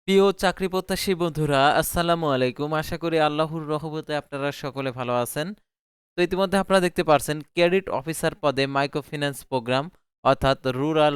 প্রিয় চাকরি প্রত্যাশী বন্ধুরা, আসসালামু আলাইকুম। আশা করি আল্লাহর রহমতে আপনারা সকলে ভালো আছেন। তো ইতিমধ্যে আপনারা দেখতে পারছেন ক্রেডিট অফিসার পদে মাইক্রোফিন্যান্স প্রোগ্রাম অর্থাৎ রুরাল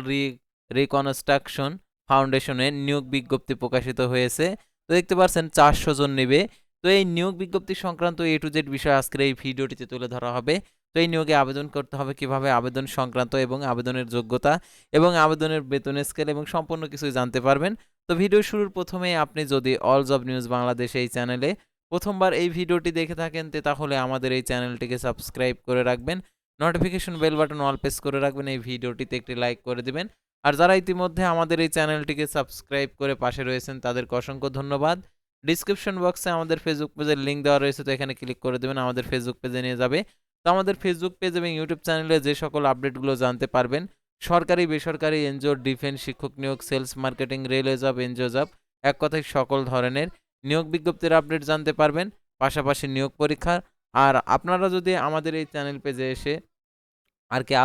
রিকনস্ট্রাকশন ফাউন্ডেশনে নিয়োগ বিজ্ঞপ্তি প্রকাশিত হয়েছে। তো দেখতে পারছেন 400 জন নেবে। তো এই নিয়োগ বিজ্ঞপ্তি সংক্রান্ত এ টু জেড বিষয় আজকের এই ভিডিওটিতে তুলে ধরা হবে। তো এই নিয়োগে আবেদন করতে হবে, কিভাবে আবেদন সংক্রান্ত এবং আবেদনের যোগ্যতা এবং আবেদনের বেতন স্কেল এবং সম্পূর্ণ কিছুই জানতে পারবেন। তো ভিডিও শুরুর প্রথমেই আপনি যদি অল জব নিউজ বাংলাদেশ এই চ্যানেলে প্রথমবার এই ভিডিওটি দেখে থাকেন তাহলে আমাদের এই চ্যানেলটিকে সাবস্ক্রাইব করে রাখবেন, notification bell button all press করে রাখবেন, এই ভিডিওটিতে একটি লাইক করে দিবেন। আর যারা ইতিমধ্যে আমাদের এই চ্যানেলটিকে সাবস্ক্রাইব করে পাশে রয়েছেন তাদেরকে অসংখ্য ধন্যবাদ। ডিসক্রিপশন বক্সে আমাদের ফেসবুক পেজের লিঙ্ক দেওয়া রয়েছে, তো এখানে ক্লিক করে দেবেন, আমাদের ফেসবুক পেজে নিয়ে যাবে। তো আমাদের ফেসবুক পেজ এবং ইউটিউব চ্যানেলে যে সকল আপডেটগুলো জানতে পারবেন, সরকারি বেসরকারি এনজিও, ডিফেন্স, শিক্ষক নিয়োগ, sales, marketing, railway job, NGO job, এক কথায় সকল ধরনের নিয়োগ বিজ্ঞপ্তির আপডেট জানতে পারবেন, পাশাপাশি নিয়োগ পরীক্ষার। আর আপনারা যদি আমাদের এই চ্যানেল পেজে এসে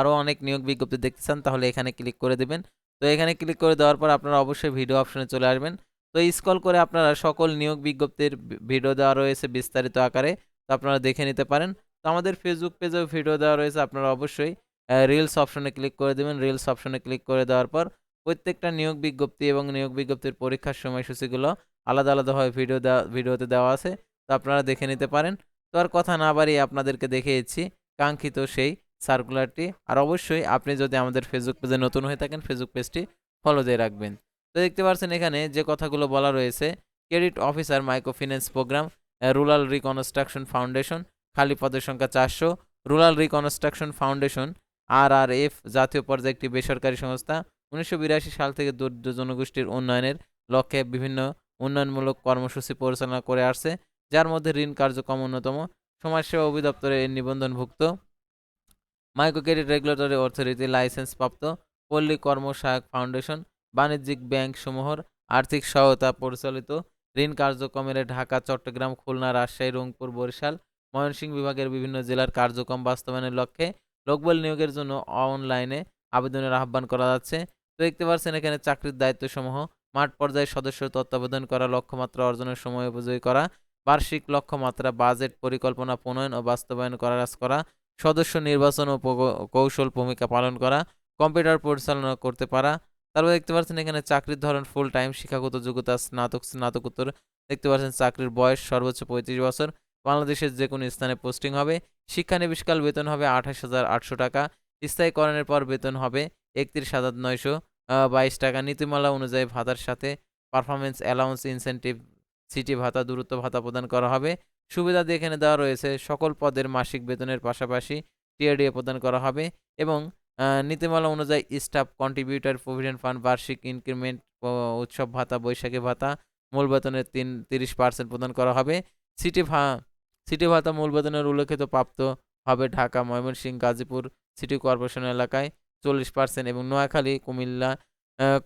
আরও অনেক নিয়োগ বিজ্ঞপ্তি দেখতে চান তাহলে এখানে ক্লিক করে দেবেন। তো এখানে ক্লিক করে দেওয়ার পর আপনারা অবশ্যই ভিডিও অপশনে চলে আসবেন। তো স্ক্রল করে আপনারা সকল নিয়োগ বিজ্ঞপ্তির ভিডিও দেওয়া রয়েছে বিস্তারিত আকারে, তো আপনারা দেখে নিতে পারেন। তো আমাদের ফেসবুক পেজেও ভিডিও দেওয়া রয়েছে, আপনারা অবশ্যই রিলস অপশনে ক্লিক করে দেবেন। রিলস অপশনে ক্লিক করে দেওয়ার পর প্রত্যেকটা নিয়োগ বিজ্ঞপ্তি এবং নিয়োগ বিজ্ঞপ্তির পরীক্ষার সময়সূচিগুলো আলাদা আলাদাভাবে ভিডিওতে দেওয়া আছে, তো আপনারা দেখে নিতে পারেন। তো আর কথা না বাড়িয়ে আপনাদেরকে দেখিয়েছি কাঙ্ক্ষিত সেই সার্কুলারটি। আর অবশ্যই আপনি যদি আমাদের ফেসবুক পেজে নতুন হয়ে থাকেন ফেসবুক পেজটি ফলো দিয়ে রাখবেন। তো দেখতে পাচ্ছেন এখানে যে কথাগুলো বলা রয়েছে, credit officer microfinance programme, rural reconstruction foundation, খালি পদের সংখ্যা 400। রুরাল রিকনস্ট্রাকশন ফাউন্ডেশন RRF জাতীয় পর্যায়ে একটি বেসরকারি সংস্থা, 1982 সাল থেকে দরিদ্র জনগোষ্ঠীর উন্নয়নের লক্ষ্যে বিভিন্ন উন্নয়নমূলক কর্মসূচি পরিচালনা করে আসছে, যার মধ্যে ঋণ কার্যক্রম অন্যতম। সমাজসেবা অধিদপ্তরে এর নিবন্ধনভুক্ত। মাইক্রো ক্রেডিট রেগুলেটরি অথরিটি লাইসেন্সপ্রাপ্ত। পল্লী কর্মসহায়ক ফাউন্ডেশন বাণিজ্যিক ব্যাংকসমূহের আর্থিক সহায়তা পরিচালিত। ঋণ কার্যক্রমের ঢাকা, চট্টগ্রাম, খুলনা, রাজশাহী, রংপুর, বরিশাল, ময়মনসিংহ বিভাগের বিভিন্ন জেলার কার্যক্রম বাস্তবায়নের লক্ষ্যে লোকবল নিয়োগের জন্য অনলাইনে আবেদনের আহ্বান করা যাচ্ছে। তো দেখতে পাচ্ছেন এখানে চাকরির দায়িত্বসমূহ: মাঠ পর্যায়ে সদস্য তত্ত্বাবধান করা, লক্ষ্যমাত্রা অর্জনের সময় উপযোগী করা, বার্ষিক লক্ষ্যমাত্রা বাজেট পরিকল্পনা প্রণয়ন ও বাস্তবায়ন করা, সদস্য নির্বাচন ও কৌশল ভূমিকা পালন করা, কম্পিউটার পরিচালনা করতে পারা। তারপর দেখতে পাচ্ছেন এখানে চাকরির ধরন ফুল টাইম, শিক্ষাগত যোগ্যতা স্নাতক, স্নাতকোত্তর। দেখতে পাচ্ছেন চাকরির বয়স সর্বোচ্চ 35 বছর, বাংলাদেশের যে কোনো স্থানে পোস্টিং হবে। শিক্ষানবিশকাল বেতন হবে 28,800 টাকা, স্থায়ীকরণের পর বেতন হবে 31,922 টাকা। নীতিমালা অনুযায়ী ভাতার সাথে পারফরমেন্স অ্যালাউন্স, ইনসেন্টিভ, সিটি ভাতা, দূরত্ব ভাতা প্রদান করা হবে। সুবিধাদি এখানে দেওয়া রয়েছে: সকল পদের মাসিক বেতনের পাশাপাশি টিআরডিএ প্রদান করা হবে এবং নীতিমালা অনুযায়ী স্টাফ কন্ট্রিবিউটর প্রভিডেন্ট ফান্ড, বার্ষিক ইনক্রিমেন্ট, উৎসব ভাতা, বৈশাখী ভাতা, মূল বেতনের 30% প্রদান করা হবে। সিটি ভা সিটি ভাতা মূল বেতনের উল্লেখিত প্রাপ্ত হবে ঢাকা, ময়মনসিংহ, গাজীপুর সিটি কর্পোরেশন এলাকায় 40% এবং নোয়াখালী,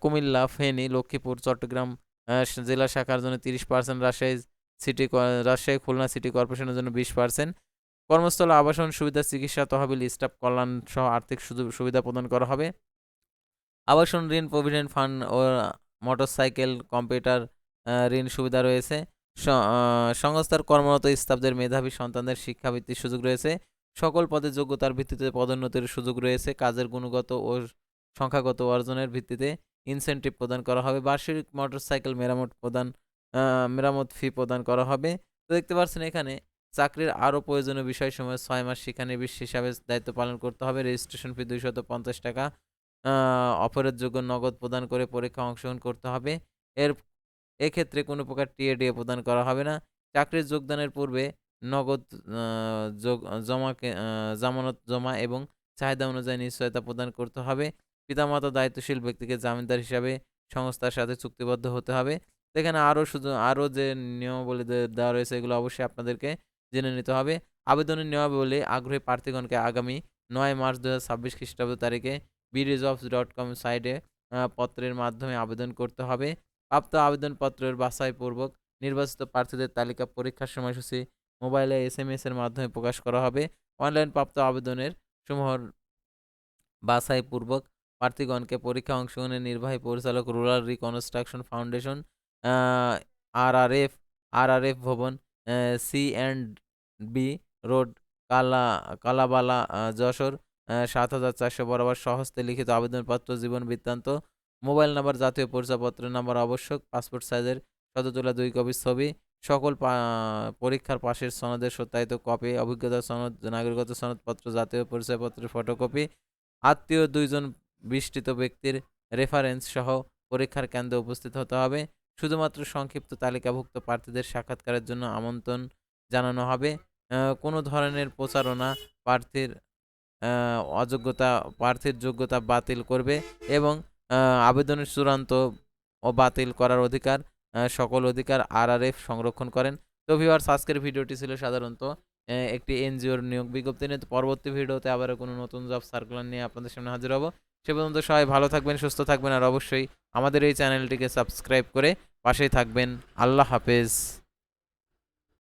কুমিল্লা, ফেনী, লক্ষ্মীপুর, চট্টগ্রাম জেলা শাখার জন্য 30%, রাজশাহী, খুলনা সিটি কর্পোরেশনের জন্য 20%। কর্মস্থল, আবাসন সুবিধা, চিকিৎসা তহবিল, স্টাফ কল্যাণ সহ আর্থিক সুবিধা প্রদান করা হবে। আবাসন ঋণ, প্রভিডেন্ট ফান্ড ও মোটরসাইকেল, কম্পিউটার ঋণ সুবিধা রয়েছে। সংস্থার কর্মরত স্টাফদের মেধাবী সন্তানদের শিক্ষাবৃত্তির সুযোগ রয়েছে। সকল পদে যোগ্যতার ভিত্তিতে পদোন্নতির সুযোগ রয়েছে। কাজের গুণগত ও সংখ্যাগত অর্জনের ভিত্তিতে ইনসেন্টিভ প্রদান করা হবে। বার্ষিক মোটরসাইকেল মেরামত ফি প্রদান করা হবে। তো দেখতে পাচ্ছেন এখানে চাকরির আরও প্রয়োজনীয় বিষয়সমূহ: 6 মাস শিক্ষানবিশ হিসাবে দায়িত্ব পালন করতে হবে। রেজিস্ট্রেশন ফি 250 টাকা। অফারের যোগ্য নগদ প্রদান করে পরীক্ষায় অংশগ্রহণ করতে হবে। এর এক্ষেত্রে কোনো প্রকার টিএডিএ প্রদান করা হবে না। চাকরির যোগদানের পূর্বে নগদ আ যোগ জমাকে জামানত জমা এবং চাহিদা অনুযায়ী নিশ্চয়তা প্রদান করতে হবে। পিতামাতা দায়িত্বশীল ব্যক্তিকে জামিনদার হিসাবে সংস্থার সাথে চুক্তিবদ্ধ হতে হবে। তো এখানে আরও যে নিয়মাবলী দেওয়া রয়েছে এগুলো অবশ্যই আপনাদেরকে জেনে নিতে হবে। আবেদনের নিয়মাবলী: আগ্রহী প্রার্থীগণকে আগামী ৯ মার্চ ২০২৬ খ্রিস্টাব্দ তারিখে bdjobs.com সাইটে পত্রের মাধ্যমে আবেদন করতে হবে। প্রাপ্ত আবেদনপত্রের বাছাইপূর্বক নির্বাচিত প্রার্থীদের তালিকা পরীক্ষার সময়সূচি মোবাইলে SMS এর মাধ্যমে প্রকাশ করা হবে। অনলাইন প্রাপ্ত আবেদনের সমূহ বাছাইপূর্বক প্রার্থীগণকে পরীক্ষায় অংশগ্রহণের নির্বাহী পরিচালক, rural reconstruction foundation, RRF RRF ভবন, সি অ্যান্ড বি রোড, কালা কালাবালা, যশোর, ৭৪০০ বরাবর স্বহস্তে লিখিত আবেদনপত্র, জীবন বৃত্তান্ত, মোবাইল নাম্বার, জাতীয় পরিচয়পত্রের নাম্বার আবশ্যক, পাসপোর্ট সাইজের ফটো তোলা ২ কপি ছবি, সকল পরীক্ষার পাশের সনদের সত্যায়িত কপি, অভিজ্ঞতা সনদ, নাগরিকত্ব সনদপত্র, জাতীয় পরিচয়পত্রের ফটোকপি, আত্মীয় ২ জন বিশিষ্ট ব্যক্তির রেফারেন্স সহ পরীক্ষার কেন্দ্রে উপস্থিত হতে হবে। শুধুমাত্র সংক্ষিপ্ত তালিকাভুক্ত প্রার্থীদের সাক্ষাৎকারের জন্য আমন্ত্রণ জানানো হবে। কোনো ধরনের প্রচারণা প্রার্থীর অযোগ্যতা প্রার্থীর যোগ্যতা বাতিল করবে এবং আবেদনের চূড়ান্ত ও বাতিল করার অধিকার, সকল অধিকার আরআরএফ সংরক্ষণ করেন। তো ভিউয়ার্স, আজকের ভিডিওটি ছিল সাধারণত একটি এনজিওর নিয়োগ বিজ্ঞপ্তি নিয়ে। তো পরবর্তী ভিডিওতে আবার কোনো নতুন জব সার্কুলার নিয়ে আপনাদের সামনে হাজির হব। সে পর্যন্ত সবাই ভালো থাকবেন, সুস্থ থাকবেন, আর অবশ্যই আমাদের এই চ্যানেলটিকে সাবস্ক্রাইব করে পাশেই থাকবেন। আল্লাহ হাফেজ।